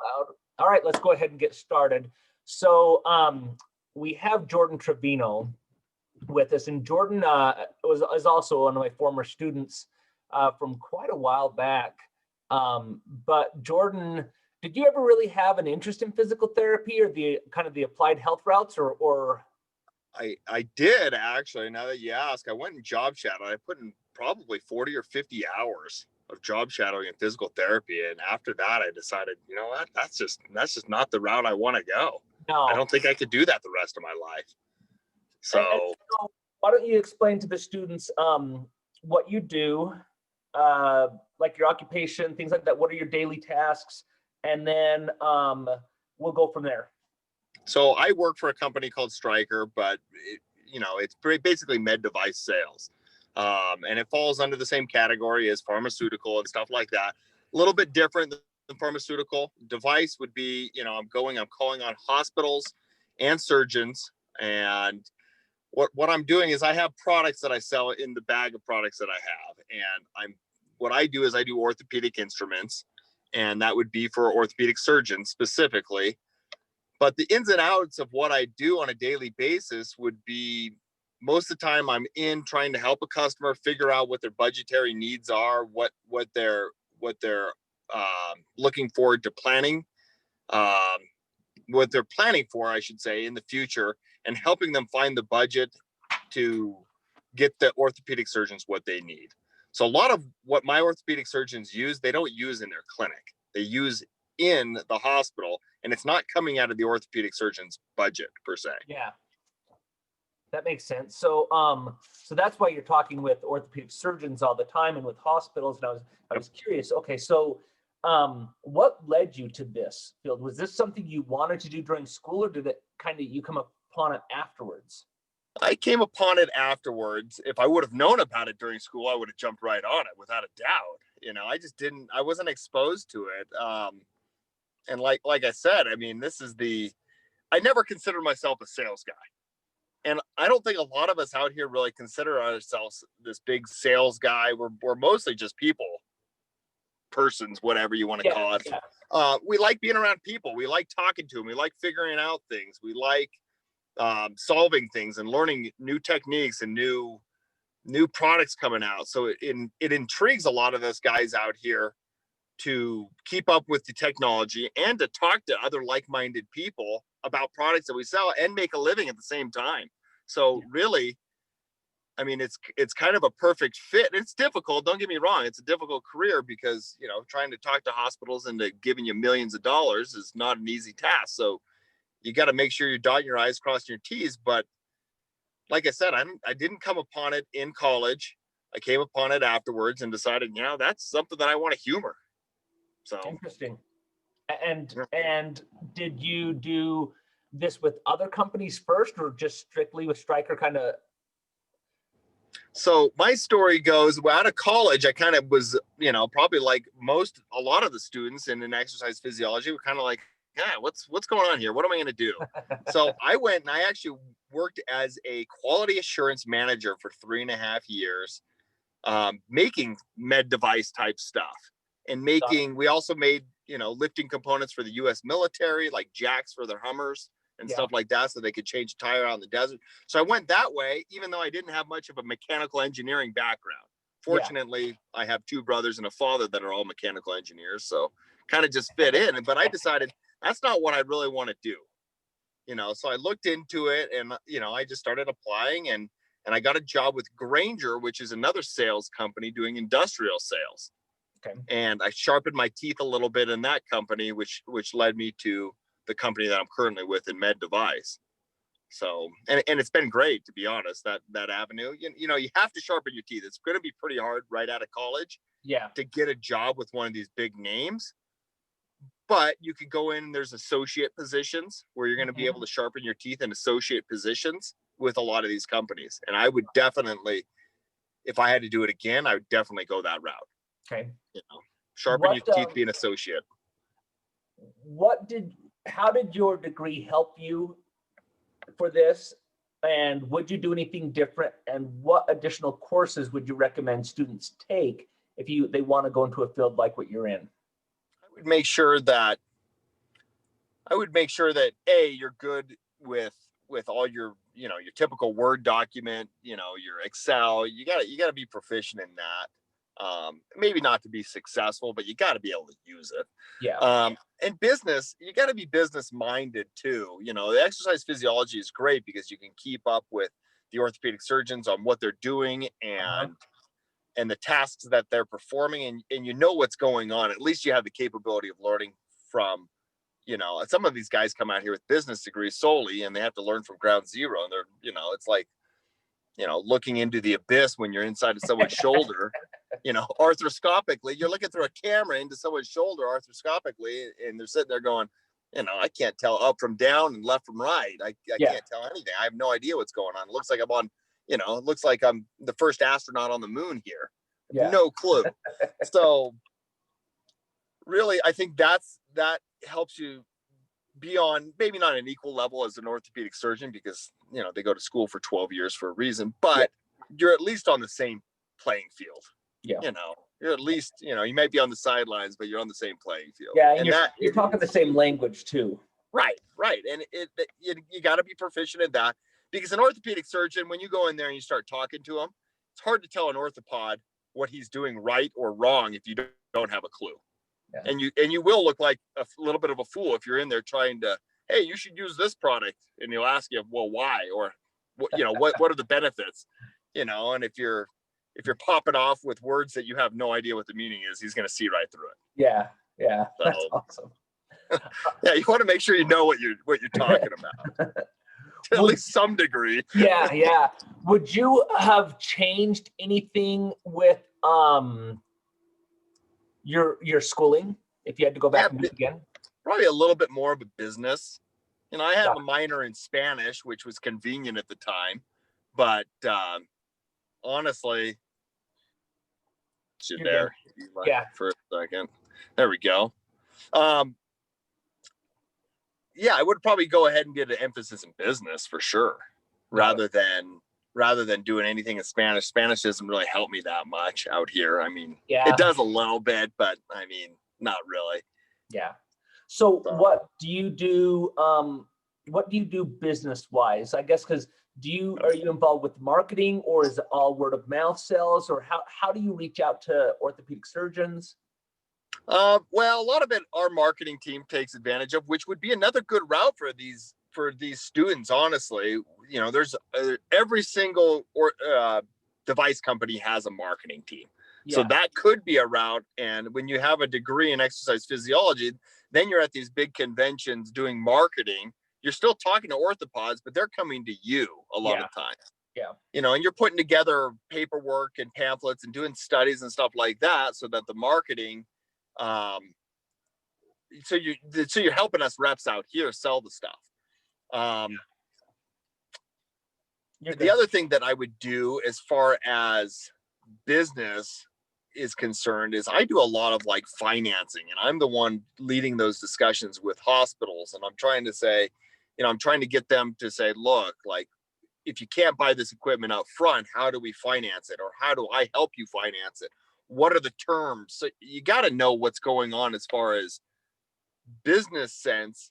Loud. All right, let's go ahead and get started. So we have Jordan Trevino with us, and Jordan is also one of my former students from quite a while back. But Jordan, did you ever really have an interest in physical therapy or the kind of the applied health routes, or? I did actually. Now that you ask, I went and job shadowed. I put in probably 40 or 50 hours of job shadowing and physical therapy. And after that, I decided, you know what, that's just not the route I want to go. No. I don't think I could do that the rest of my life. So why don't you explain to the students what you do, like your occupation, things like that. What are your daily tasks? And then we'll go from there. So I work for a company called Stryker, but it's basically med device sales. And it falls under the same category as pharmaceutical and stuff like that. A little bit different than pharmaceutical. Device would be, I'm calling on hospitals and surgeons. And what I'm doing is I have products that I sell in the bag of products that I have. And what I do is I do orthopedic instruments, and that would be for orthopedic surgeons specifically. But the ins and outs of what I do on a daily basis would be, most of the time I'm in trying to help a customer figure out what their budgetary needs are, what they're looking forward to planning, what they're planning for, I should say, in the future, and helping them find the budget to get the orthopedic surgeons what they need. So a lot of what my orthopedic surgeons use, they don't use in their clinic. They use in the hospital, and it's not coming out of the orthopedic surgeon's budget per se. Yeah, that makes sense. So so that's why you're talking with orthopedic surgeons all the time and with hospitals. And I was curious. Okay, so what led you to this field? Was this something you wanted to do during school, or did it kind of you come upon it afterwards? I came upon it afterwards. If I would have known about it during school, I would have jumped right on it without a doubt. I wasn't exposed to it. And like I said, I mean, I never considered myself a sales guy. And I don't think a lot of us out here really consider ourselves this big sales guy. We're mostly just persons, whatever you want to call it. Yeah. We like being around people. We like talking to them. We like figuring out things. We like solving things and learning new techniques and new products coming out. So it intrigues a lot of us guys out here to keep up with the technology and to talk to other like-minded people about products that we sell and make a living at the same time. So really, I mean, it's kind of a perfect fit. It's difficult. Don't get me wrong. It's a difficult career because, trying to talk to hospitals into giving you millions of dollars is not an easy task. So you got to make sure you're dotting your I's, crossing your T's. But like I said, I didn't come upon it in college. I came upon it afterwards and decided, that's something that I want to humor. So interesting. And did you do this with other companies first, or just strictly with Stryker kind of? So my story goes, out of college, I kind of was, probably like a lot of the students in exercise physiology were kind of like, what's going on here? What am I going to do? So I went and I actually worked as a quality assurance manager for 3.5 years, making med device type stuff and we also made, lifting components for the U.S. military, like jacks for their Hummers and stuff like that, so they could change a tire out in the desert. So I went that way, even though I didn't have much of a mechanical engineering background. Fortunately, I have 2 brothers and a father that are all mechanical engineers, so kind of just fit in. But I decided that's not what I really want to do. So I looked into it, and I just started applying, and I got a job with Grainger, which is another sales company doing industrial sales. Okay. And I sharpened my teeth a little bit in that company, which led me to the company that I'm currently with in med device. So, and it's been great, to be honest, that avenue. You have to sharpen your teeth. It's going to be pretty hard right out of college to get a job with one of these big names. But you could go in, there's associate positions where you're going to be able to sharpen your teeth in associate positions with a lot of these companies. And I would definitely, if I had to do it again, I would definitely go that route. Okay. Sharpen your teeth, be an associate. How did your degree help you for this? And would you do anything different? And what additional courses would you recommend students take if they want to go into a field like what you're in? I would make sure that I would make sure that you're good with all your, your typical Word document, your Excel. You gotta be proficient in that. Maybe not to be successful, but you got to be able to use it. Yeah. And business, you got to be business minded too. The exercise physiology is great because you can keep up with the orthopedic surgeons on what they're doing and the tasks that they're performing, and you know what's going on. At least you have the capability of learning from, some of these guys come out here with business degrees solely, and they have to learn from ground zero. And they're, it's like, looking into the abyss when you're inside of someone's shoulder, arthroscopically, you're looking through a camera into someone's shoulder arthroscopically, and they're sitting there going, I can't tell up from down and left from right. I can't tell anything. I have no idea what's going on. It looks like I'm on, it looks like I'm the first astronaut on the moon here. Yeah. No clue. So really, I think that helps you be on maybe not an equal level as an orthopedic surgeon, because they go to school for 12 years for a reason, but you're at least on the same playing field. You're at least, you might be on the sidelines, but you're on the same playing field. Yeah, and you're talking the same language too. Right. And you got to be proficient at that, because an orthopedic surgeon, when you go in there and you start talking to him, it's hard to tell an orthopod what he's doing right or wrong if you don't have a clue. Yeah. And you will look like a little bit of a fool if you're in there trying to, hey, you should use this product, and he'll ask you, well, why, or what are the benefits, and if you're popping off with words that you have no idea what the meaning is, he's going to see right through it. Yeah, so, that's awesome. Yeah, you want to make sure you know what you're talking about to at least some degree. Yeah. Would you have changed anything with your schooling if you had to go back and do it again? Probably a little bit more of a business. I had a minor in Spanish, which was convenient at the time, but honestly, for a second. There we go. I would probably go ahead and get an emphasis in business for sure, rather than doing anything in Spanish. Spanish doesn't really help me that much out here. I mean, it does a little bit, but I mean, not really. Yeah. So what do you do? What do you do business wise? I guess, because are you involved with marketing, or is it all word of mouth sales, or how do you reach out to orthopedic surgeons? Well, a lot of it our marketing team takes advantage of, which would be another good route for these students. Honestly, there's every single device company has a marketing team. Yeah. So that could be a route. And when you have a degree in exercise physiology, then you're at these big conventions doing marketing. You're still talking to orthopods, but they're coming to you a lot of times. Yeah. And you're putting together paperwork and pamphlets and doing studies and stuff like that, so that the marketing, so you're helping us reps out here sell the stuff. The other thing that I would do as far as business is concerned is I do a lot of like financing, and I'm the one leading those discussions with hospitals. And I'm trying to say, I'm trying to get them to say, look, like, if you can't buy this equipment up front, how do we finance it? Or how do I help you finance it? What are the terms? So you got to know what's going on as far as business sense,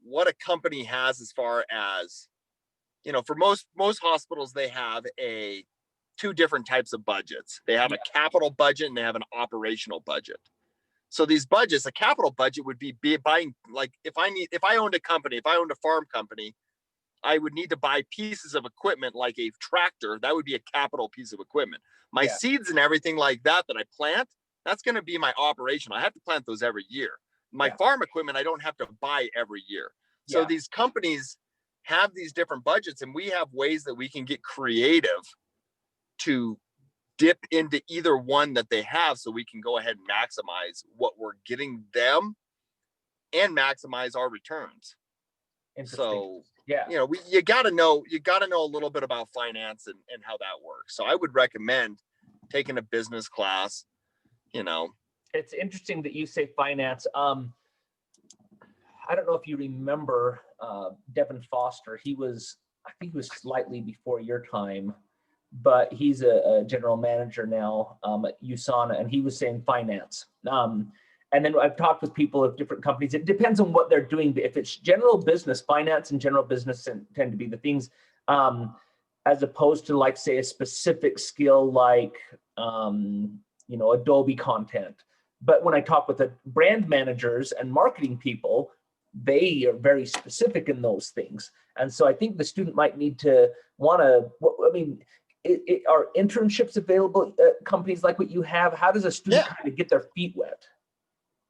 what a company has as far as, for most hospitals, they have two different types of budgets. They have a capital budget and they have an operational budget. So these budgets, a capital budget would be buying, like if I owned a farm company, I would need to buy pieces of equipment like a tractor. That would be a capital piece of equipment. My seeds and everything like that I plant, that's going to be my operation. I have to plant those every year. My farm equipment, I don't have to buy every year. So these companies have these different budgets, and we have ways that we can get creative to dip into either one that they have, so we can go ahead and maximize what we're getting them and maximize our returns. So you got to know a little bit about finance and how that works. So I would recommend taking a business class. It's interesting that you say finance. I don't know if you remember Devin Foster. I think he was slightly before your time, but he's a general manager now at USANA, and he was saying finance. And then I've talked with people of different companies. It depends on what they're doing. But if it's general business, finance and general business tend to be the things, as opposed to like, say, a specific skill like, Adobe content. But when I talk with the brand managers and marketing people, they are very specific in those things. And so I think the student might need to are internships available at companies like what you have? How does a student kind of get their feet wet?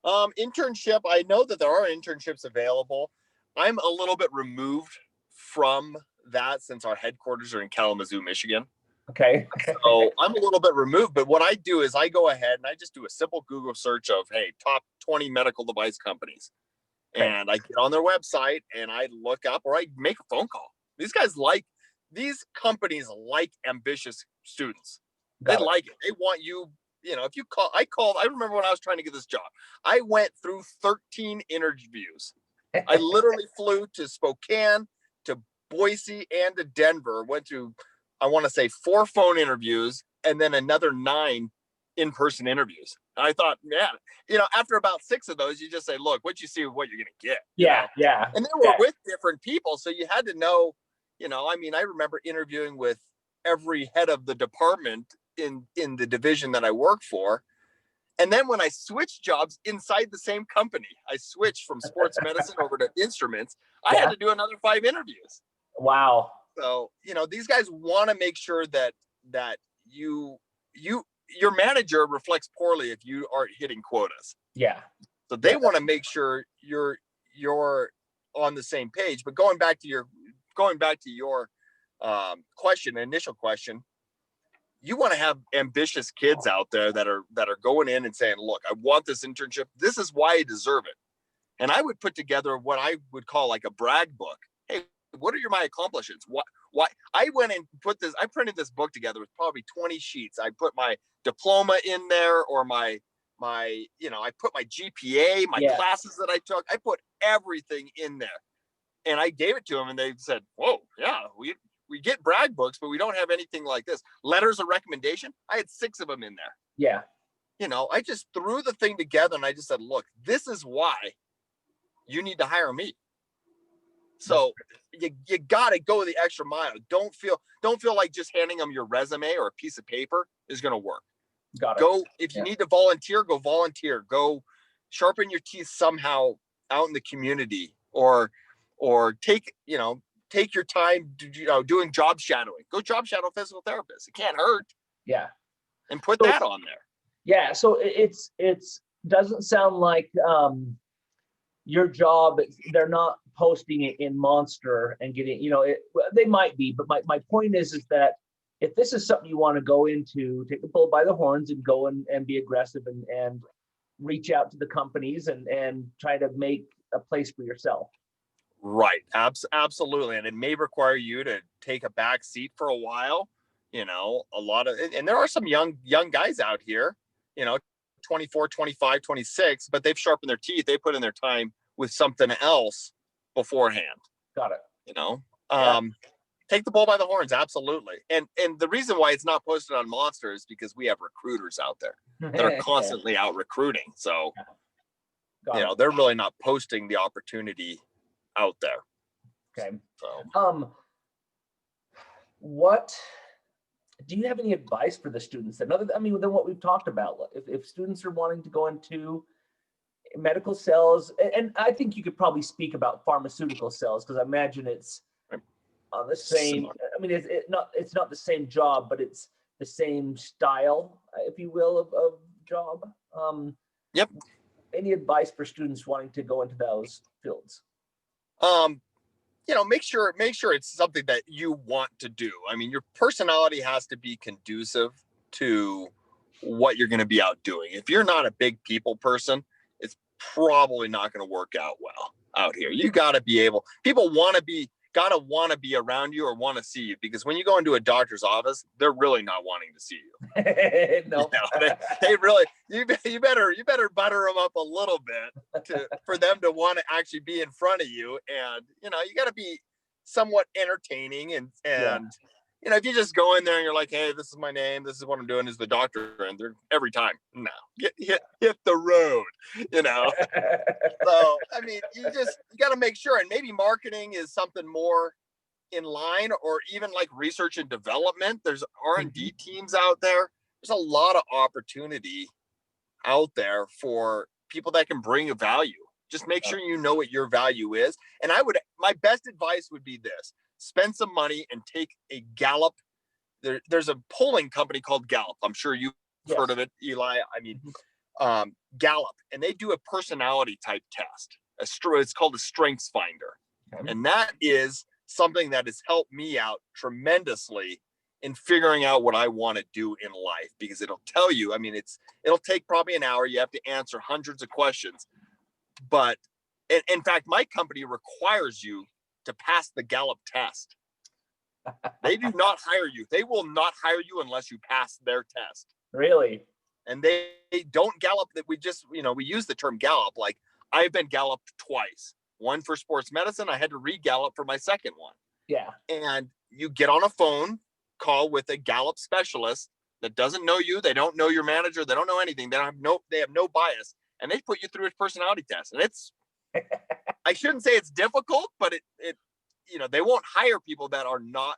Internship, I know that there are internships available. I'm a little bit removed from that since our headquarters are in Kalamazoo, Michigan. Okay. So I'm a little bit removed, but what I do is I go ahead and I just do a simple Google search of, hey, top 20 medical device companies. Okay. And I get on their website and I look up, or I make a phone call. These companies like ambitious students. They like it. They want you, if you call, I remember when I was trying to get this job, I went through 13 interviews. I literally flew to Spokane, to Boise, and to Denver, went to, I want to say 4 phone interviews and then another 9 in-person interviews. And I thought, man, after about 6 of those, you just say, look, what you see is what you're going to get. Yeah. And they were with different people. So you had to know, I remember interviewing with every head of the department in the division that I work for. And then when I switched jobs inside the same company, I switched from sports medicine over to instruments. I had to do another 5 interviews. Wow. So, these guys want to make sure that your manager reflects poorly if you aren't hitting quotas. Yeah. So they want to make sure you're on the same page. But going back to your initial question, you want to have ambitious kids out there that are going in and saying, look, I want this internship. This is why I deserve it. And I would put together what I would call like a brag book. Hey, what are my accomplishments? Why I went and I printed this book together with probably 20 sheets. I put my diploma in there, or I put my GPA, my classes that I took. I put everything in there. And I gave it to them and they said, whoa, yeah, we get brag books, but we don't have anything like this. Letters of recommendation. I had 6 of them in there. Yeah. I just threw the thing together and I just said, look, this is why you need to hire me. So you got to go the extra mile. Don't feel like just handing them your resume or a piece of paper is going to work. Got it. Go, if you need to volunteer, go volunteer. Go sharpen your teeth somehow out in the community, or take your time, doing job shadowing. Go job shadow physical therapists. It can't hurt. Yeah. And put that on there. Yeah. So it's doesn't sound like your job, they're not posting it in Monster and getting, they might be, but my point is that if this is something you want to go into, take the bull by the horns and go and be aggressive and reach out to the companies and try to make a place for yourself. Right. Absolutely. And it may require you to take a back seat for a while, and there are some young guys out here, 24, 25, 26, but they've sharpened their teeth. They put in their time with something else beforehand. Got it. Take the bull by the horns. Absolutely. And the reason why it's not posted on Monster is because we have recruiters out there that are constantly out recruiting. So, they're really not posting the opportunity out there. Okay. So, what do you have any advice for the students than what we've talked about? If students are wanting to go into medical sales, and I think you could probably speak about pharmaceutical sales, because I imagine it's on the same. It's not the same job, but it's the same style, if you will, of job. Yep. Any advice for students wanting to go into those fields? Make sure it's something that you want to do. Your personality has to be conducive to what you're going to be out doing. If you're not a big people person, it's probably not going to work out well out here. You got to be able, people want to be around you or want to see you, because when you go into a doctor's office, they're really not wanting to see you. No. They really, you better butter them up a little bit for them to want to actually be in front of you. And, you got to be somewhat entertaining and if you just go in there and you're like, hey, this is my name, this is what I'm doing, is the doctor, and they're every time, no, hit the road, So, I mean, you got to make sure, and maybe marketing is something more in line, or even like research and development. There's R&D teams out there. There's a lot of opportunity out there for people that can bring a value. Just make sure you know what your value is. And my best advice would be this: spend some money and take a Gallup. There's a polling company called Gallup. I'm sure you've heard of it, Eli. I mean, Gallup, and they do a personality type test. It's called a Strengths Finder. And that is something that has helped me out tremendously in figuring out what I want to do in life, because it'll tell you, I mean, it'll take probably an hour. You have to answer hundreds of questions, but in fact, my company requires you to pass the Gallup test. They do not hire you. They will not hire you unless you pass their test. Really? And they don't Gallup that we use the term Gallup. Like, I've been Galluped twice. One for sports medicine. I had to re-Gallup for my second one. Yeah. And you get on a phone call with a Gallup specialist that doesn't know you. They don't know your manager. They don't know anything. They have no bias. And they put you through a personality test. And it's, I shouldn't say it's difficult, but it they won't hire people that are not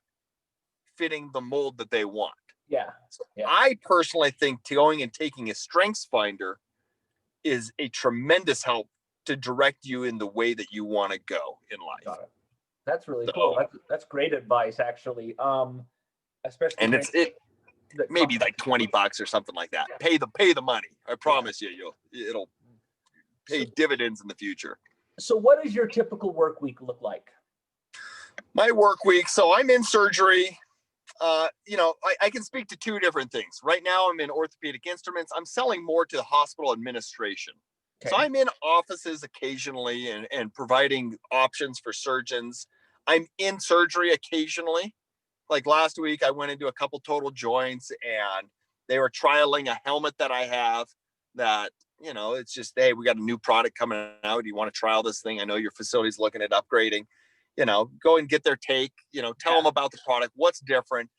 fitting the mold that they want. Yeah. So I personally think going and taking a Strengths Finder is a tremendous help to direct you in the way that you want to go in life. Got it. That's really cool. That's great advice, actually. Especially, and it maybe like $20 or something like that. Yeah. Pay the money. I promise it'll pay dividends in the future. So what does your typical work week look like? My work week. So I'm in surgery. I can speak to two different things. Right now I'm in orthopedic instruments. I'm selling more to the hospital administration. Okay. So I'm in offices occasionally and providing options for surgeons. I'm in surgery occasionally. Like last week, I went into a couple total joints and they were trialing a helmet that I have that, it's just, hey, we got a new product coming out. Do you want to trial this thing? I know your facility's looking at upgrading. Go and get their take, tell them about the product, what's different.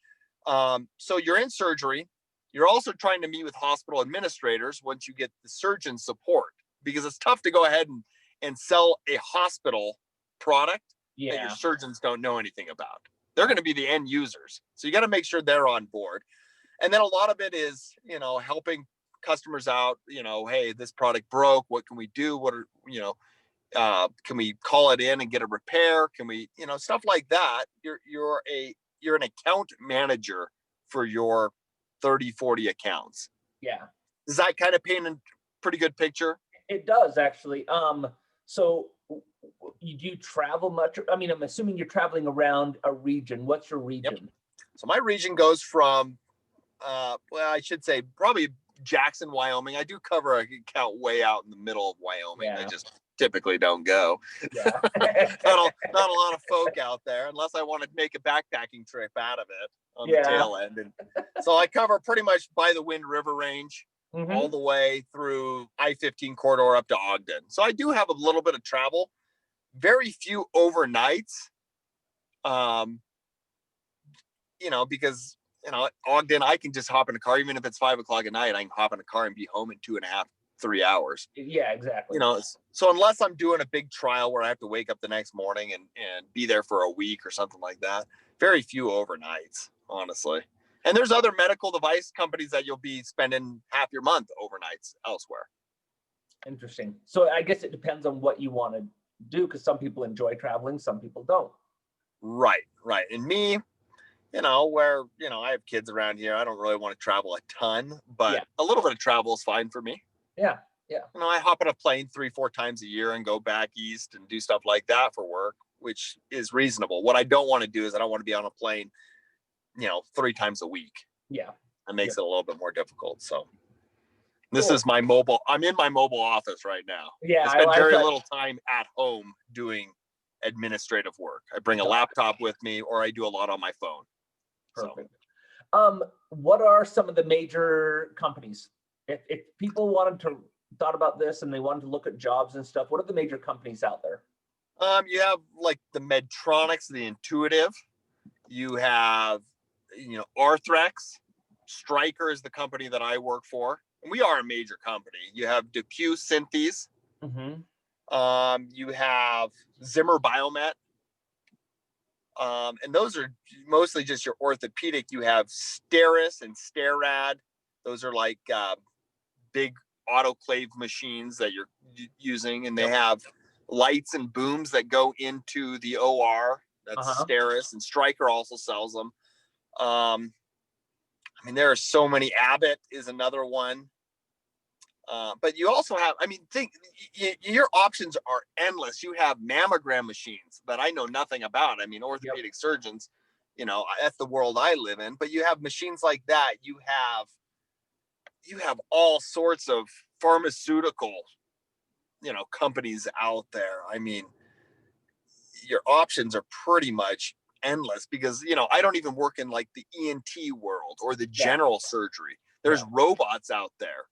So you're in surgery. You're also trying to meet with hospital administrators once you get the surgeon support, because it's tough to go ahead and sell a hospital product that your surgeons don't know anything about. They're going to be the end users. So you got to make sure they're on board. And then a lot of it is, helping customers out, hey, this product broke. What can we do? What are, can we call it in and get a repair? Can we, stuff like that. You're an account manager for your 30, 40 accounts. Yeah. Does that kind of paint a pretty good picture? It does, actually. So you do travel much? I mean, I'm assuming you're traveling around a region. What's your region? Yep. So my region goes from, I should say probably Jackson, Wyoming. I do cover an account way out in the middle of Wyoming. Yeah. I just typically don't go. Yeah. not a lot of folk out there, unless I want to make a backpacking trip out of it on the tail end. And so I cover pretty much by the Wind River Range. Mm-hmm. All the way through I-15 corridor up to Ogden. So I do have a little bit of travel, very few overnights, because, Ogden, I can just hop in a car, even if it's 5 o'clock at night, I can hop in a car and be home in 2.5, 3 hours. Yeah, exactly. So unless I'm doing a big trial where I have to wake up the next morning and be there for a week or something like that, very few overnights, honestly. And there's other medical device companies that you'll be spending half your month overnights elsewhere. Interesting. So I guess it depends on what you want to do, because some people enjoy traveling, some people don't. Right. And me, where, I have kids around here, I don't really want to travel a ton, but a little bit of travel is fine for me. Yeah. I hop on a plane 3-4 times a year and go back east and do stuff like that for work, which is reasonable. What I don't want to do is I don't want to be on a plane 3 times a week. Yeah. It makes it a little bit more difficult. So this is I'm in my mobile office right now. Yeah. I spend very little time at home doing administrative work. I bring a laptop with me, or I do a lot on my phone. Perfect. So. What are some of the major companies? If people thought about this and they wanted to look at jobs and stuff, what are the major companies out there? You have like the Medtronics, the Intuitive. You have Arthrex, Stryker is the company that I work for. And we are a major company. You have DePuy Synthes. You have Zimmer Biomet. And those are mostly just your orthopedic. You have Steris and Sterad. Those are like big autoclave machines that you're using. And they have lights and booms that go into the OR. That's Steris. And Stryker also sells them. There are so many. Abbott is another one. But you also have, your options are endless. You have mammogram machines that I know nothing about. Orthopedic surgeons, that's the world I live in. But you have machines like that. You have all sorts of pharmaceutical, companies out there. Your options are pretty much endless because, I don't even work in like the ENT world or the general surgery. There's robots out there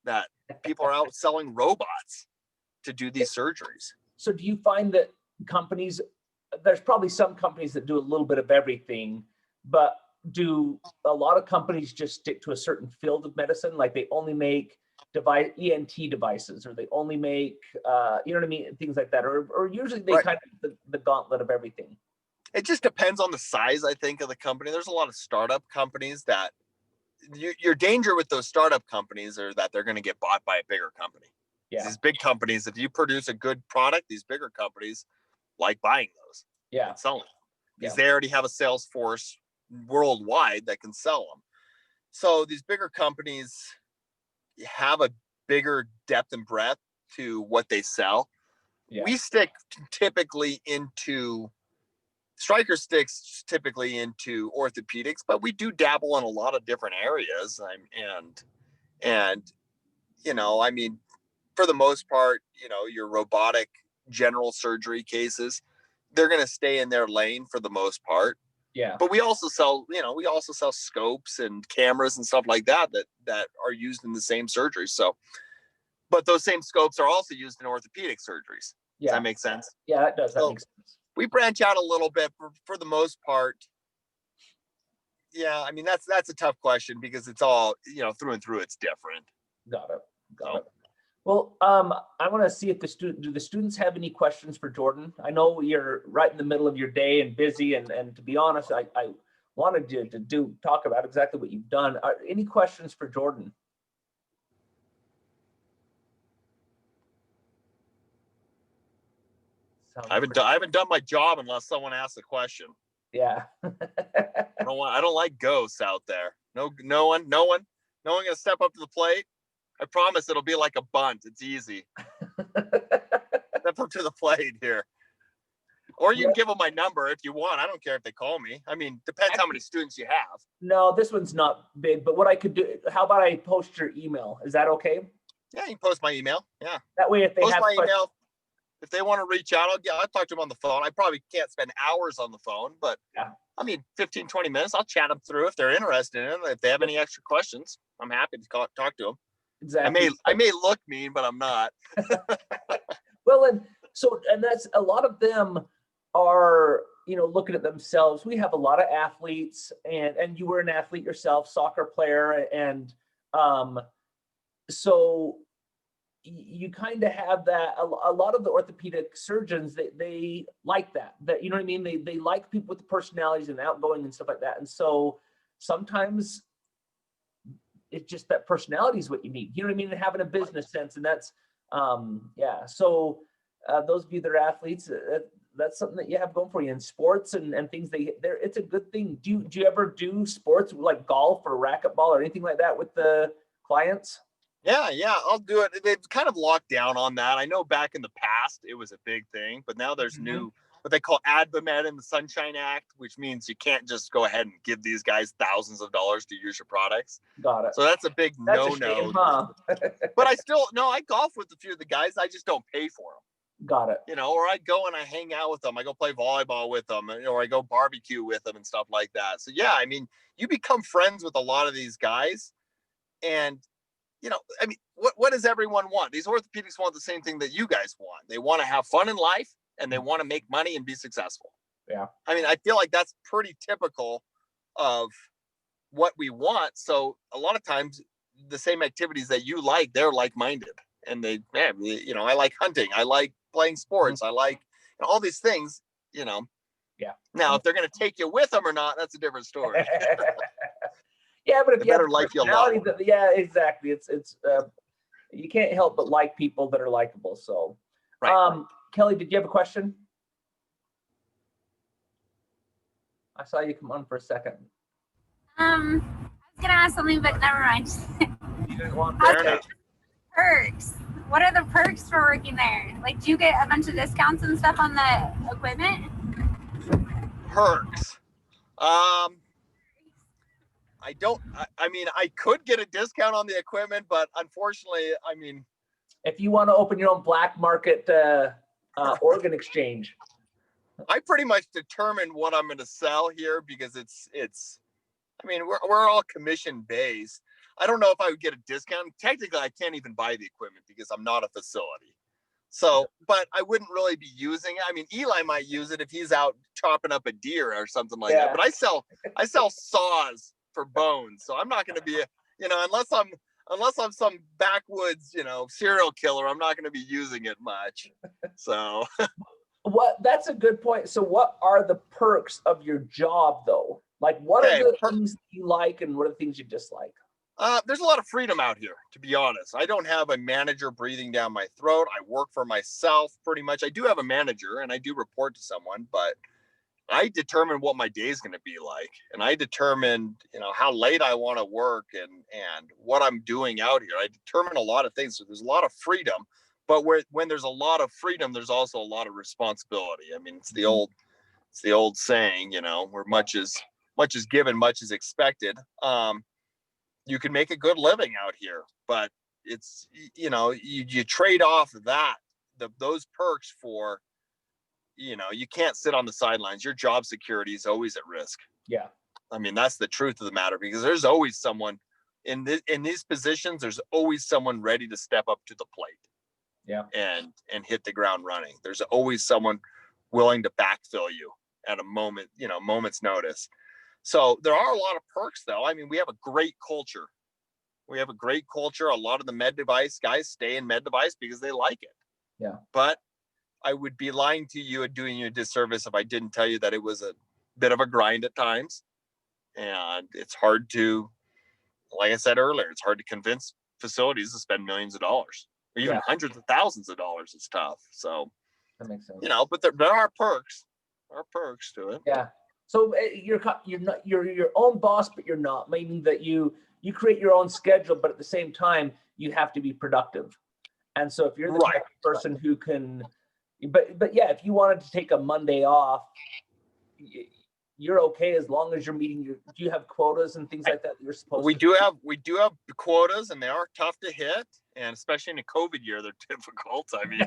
that people are out selling robots to do these surgeries. So do you find that companies, there's probably some companies that do a little bit of everything, but do a lot of companies just stick to a certain field of medicine? Like they only make ENT devices, or they only make, things like that, or usually they kind of the gauntlet of everything. It just depends on the size, I think, of the company. There's a lot of startup companies that your danger with those startup companies are that they're going to get bought by a bigger company. Yeah. These big companies, if you produce a good product, these bigger companies like buying those and selling them because they already have a sales force worldwide that can sell them. So these bigger companies have a bigger depth and breadth to what they sell. Yeah. We stick typically into Stryker sticks typically into orthopedics, but we do dabble in a lot of different areas. For the most part, your robotic general surgery cases, they're going to stay in their lane for the most part. Yeah. But we also sell scopes and cameras and stuff like that are used in the same surgery. So, but those same scopes are also used in orthopedic surgeries. Yeah. Does that make sense? Yeah, it does. That makes sense. We branch out a little bit for the most part. Yeah, that's a tough question because it's all, through and through, it's different. Got it. Well, I want to see if do the students have any questions for Jordan? I know you're right in the middle of your day and busy, and to be honest, I wanted you to talk about exactly what you've done. Any questions for Jordan? I haven't done my job unless someone asks a question. Yeah. I don't like ghosts out there. No one gonna step up to the plate. I promise it'll be like a bunt. It's easy. Step up to the plate here. Or you can give them my number if you want. I don't care if they call me. Depends how many students you have. No, this one's not big, but what I could do, how about I post your email? Is that okay? Yeah, you can post my email. Yeah. That way if they have my email, if they want to reach out, I'll talk to them on the phone. I probably can't spend hours on the phone, but 15, 20 minutes, I'll chat them through if they're interested in it. If they have any extra questions, I'm happy to talk to them. Exactly. I may look mean, but I'm not. Well, and that's a lot of them are, looking at themselves. We have a lot of athletes, and you were an athlete yourself, soccer player, and so you kind of have that. A lot of the orthopedic surgeons, they like that, you know what I mean? They like people with the personalities and outgoing and stuff like that. And so sometimes it's just that personality is what you need, you know what I mean? And having a business sense. And that's, So those of you that are athletes, that's something that you have going for you in sports and things. It's a good thing. Do you ever do sports like golf or racquetball or anything like that with the clients? Yeah, I'll do it. They've kind of locked down on that. I know back in the past it was a big thing, but now there's new, what they call AdvaMed and the Sunshine Act, which means you can't just go ahead and give these guys thousands of dollars to use your products. Got it. So that's a big no-no. Huh? But I golf with a few of the guys. I just don't pay for them. Got it. Or I go and I hang out with them. I go play volleyball with them, or I go barbecue with them and stuff like that. So yeah, you become friends with a lot of these guys, and what does everyone want? These orthopedics want the same thing that you guys want. They want to have fun in life, and they want to make money and be successful. Yeah. I feel like that's pretty typical of what we want. So a lot of times the same activities that you like, they're like-minded, and I like hunting. I like playing sports. I like all these things, Yeah. Now, if they're going to take you with them or not, that's a different story. Yeah, but if They you have better like you a lot. personality, yeah, exactly. It's you can't help but like people that are likable. So, Right. Kelly, did you have a question? I saw you come on for a second. I was gonna ask something, but never mind. You didn't want Fair enough. Perks. What are the perks for working there? Like, do you get a bunch of discounts and stuff on the equipment? Perks. I don't. I mean, I could get a discount on the equipment, but unfortunately, I mean, if you want to open your own black market organ exchange. I pretty much determine what I'm going to sell here because it's. I mean, we're all commission based. I don't know if I would get a discount. Technically, I can't even buy the equipment because I'm not a facility. So, but I wouldn't really be using it. I mean, Eli might use it if he's out chopping up a deer or something like that. But I sell saws for bones, so I'm not going to be unless I'm some backwoods serial killer, I'm not going to be using it much. So that's a good point. So what are the perks of your job though? Like what are the things you like and what are the things you dislike? There's a lot of freedom out here, to be honest. I don't have a manager breathing down my throat. I work for myself pretty much. I do have a manager and I do report to someone, but I determine what my day is going to be like. And I determine, how late I want to work and what I'm doing out here. I determine a lot of things. So there's a lot of freedom, but when there's a lot of freedom, there's also a lot of responsibility. I mean, it's the old saying, where much is given, much is expected. You can make a good living out here, but it's, you trade off those perks for, you can't sit on the sidelines. Your job security is always at risk. Yeah. I mean, that's the truth of the matter, because there's always someone in these positions. There's always someone ready to step up to the plate. Yeah. And hit the ground running. There's always someone willing to backfill you at a moment's notice. So there are a lot of perks though. I mean, we have a great culture. A lot of the med device guys stay in med device because they like it. Yeah. But I would be lying to you and doing you a disservice if I didn't tell you that it was a bit of a grind at times. And it's hard to, like I said earlier, it's hard to convince facilities to spend millions of dollars or even hundreds of thousands of dollars. It's tough. So that makes sense. But there are perks. There are perks to it. Yeah. So you're your own boss, but you're not, meaning that you create your own schedule, but at the same time you have to be productive. And so if you're the type of person who can, but yeah, if you wanted to take a Monday off, you're okay as long as you're meeting do you have quotas and things like that you're supposed to? We do have quotas, and they are tough to hit, and especially in a COVID year, they're difficult. I mean,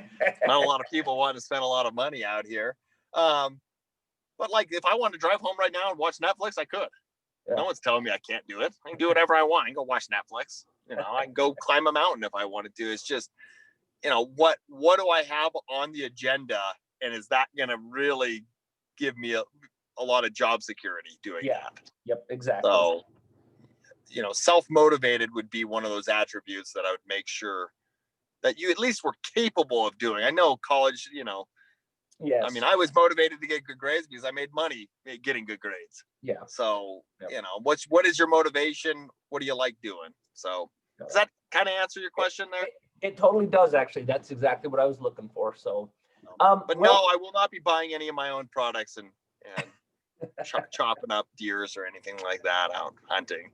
not a lot of people want to spend a lot of money out here. But like, if I wanted to drive home right now and watch Netflix, I could. Yeah. No one's telling me I can't do it. I can do whatever I want. I can go watch Netflix. I can go climb a mountain if I wanted to. It's just, what do I have on the agenda, and is that going to really give me a lot of job security doing that? Yep, exactly. So, self-motivated would be one of those attributes that I would make sure that you at least were capable of doing. I know college, yes. I mean, I was motivated to get good grades because I made money getting good grades. Yeah. So, what is your motivation? What do you like doing? So, does that kind of answer your question there? It totally does, actually. That's exactly what I was looking for. So, but no, I will not be buying any of my own products and chopping up deers or anything like that out hunting.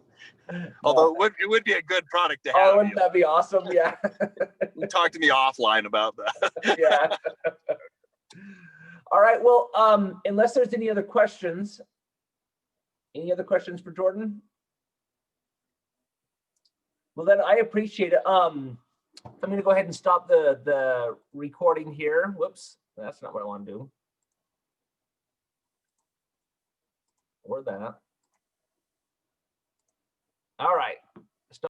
Although it would be a good product to have. Oh, wouldn't that be awesome? Yeah. Talk to me offline about that. Yeah. All right. Well, unless there's any other questions for Jordan? Well, then I appreciate it. I'm going to go ahead and stop the recording here. Whoops, that's not what I want to do. Or that. All right.